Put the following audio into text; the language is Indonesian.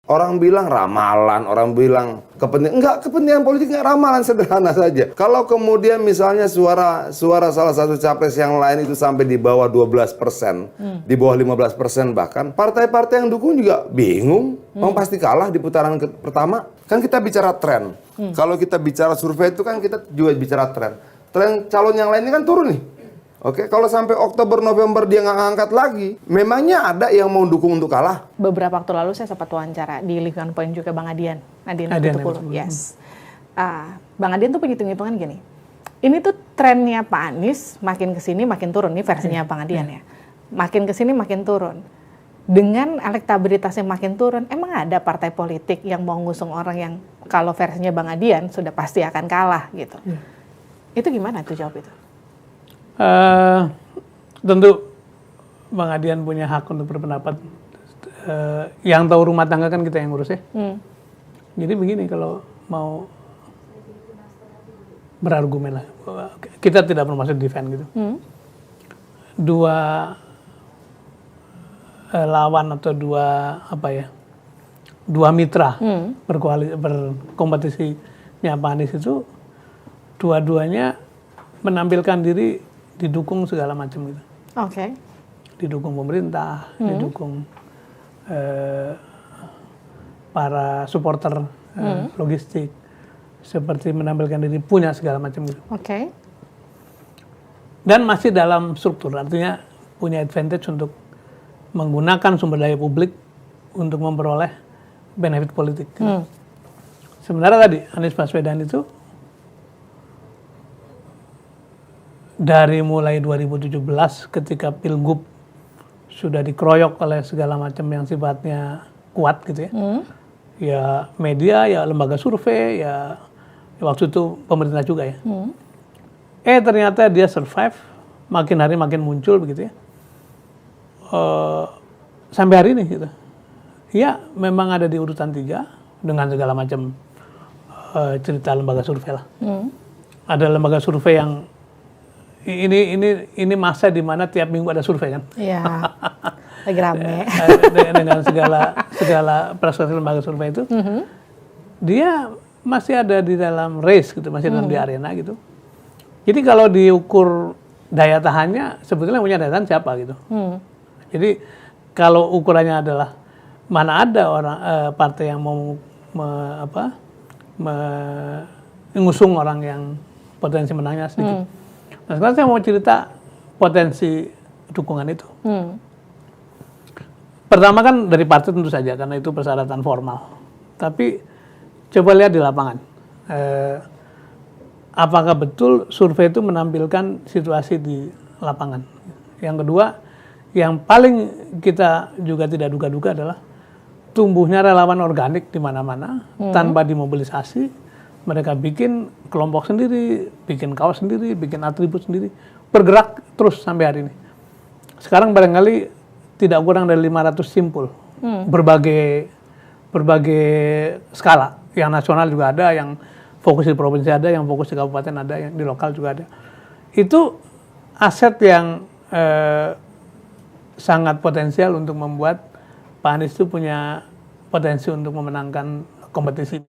Orang bilang ramalan, orang bilang kepentingan. Enggak, kepentingan politik enggak ramalan, sederhana saja. Kalau kemudian misalnya suara salah satu capres yang lain itu sampai di bawah 12%, di bawah 15% bahkan, partai-partai yang dukung juga bingung. Pasti kalah di putaran pertama. Kan kita bicara tren. Kalau kita bicara survei itu kan kita juga bicara tren. Tren calon yang lain ini kan turun nih. Oke, kalau sampai Oktober November dia nggak ngangkat lagi, memangnya ada yang mau dukung untuk kalah? Beberapa waktu lalu saya sempat wawancara di Lingkungan Point juga Bang Adian 70. Yes. Bang Adian tuh hitung-hitungan gini. Ini tuh trennya Pak Anies makin kesini makin turun, nih versinya Bang Adian ya. Makin kesini makin turun. Dengan elektabilitasnya makin turun, emang ada partai politik yang mau ngusung orang yang kalau versinya Bang Adian sudah pasti akan kalah gitu. Itu gimana tuh jawab itu? Tentu Bang Adian punya hak untuk berpendapat. Yang tahu rumah tangga kan kita yang ngurus ya. Jadi begini, kalau mau berargumen lah, kita tidak bermaksud defend gitu. Dua lawan atau dua mitra berkompetisinya Pak Anies itu dua-duanya menampilkan diri didukung segala macam gitu. Oke. Didukung pemerintah, didukung para supporter logistik, seperti menampilkan diri punya segala macam gitu. Oke. Dan masih dalam struktur, artinya punya advantage untuk menggunakan sumber daya publik untuk memperoleh benefit politik. Sebenarnya tadi Anies Baswedan itu dari mulai 2017 ketika Pilgub sudah dikeroyok oleh segala macam yang sifatnya kuat gitu ya. Ya media, ya lembaga survei, ya waktu itu pemerintah juga ya. Ternyata dia survive, makin hari makin muncul begitu ya. Sampai hari ini gitu. Ya memang ada di urutan 3 dengan segala macam cerita lembaga survei lah. Ada lembaga survei yang ini masa di mana tiap minggu ada survei kan? Iya. Lagi rame. Dengan segala perspektif lembaga survei itu, dia masih ada di dalam race gitu, masih dalam di arena gitu. Jadi kalau diukur daya tahannya, sebetulnya punya daya tahan siapa gitu. Jadi kalau ukurannya adalah mana ada orang partai yang mau mengusung orang yang potensi menangnya sedikit. Nah sekarang saya mau cerita potensi dukungan itu. Pertama kan dari partai tentu saja, karena itu persyaratan formal. Tapi coba lihat di lapangan. Apakah betul survei itu menampilkan situasi di lapangan? Yang kedua, yang paling kita juga tidak duga-duga adalah tumbuhnya relawan organik di mana-mana tanpa dimobilisasi. Mereka bikin kelompok sendiri, bikin kaos sendiri, bikin atribut sendiri, bergerak terus sampai hari ini. Sekarang barangkali tidak kurang dari 500 simpul, berbagai skala. Yang nasional juga ada, yang fokus di provinsi ada, yang fokus di kabupaten ada, yang di lokal juga ada. Itu aset yang sangat potensial untuk membuat Pak Anies itu punya potensi untuk memenangkan kompetisi.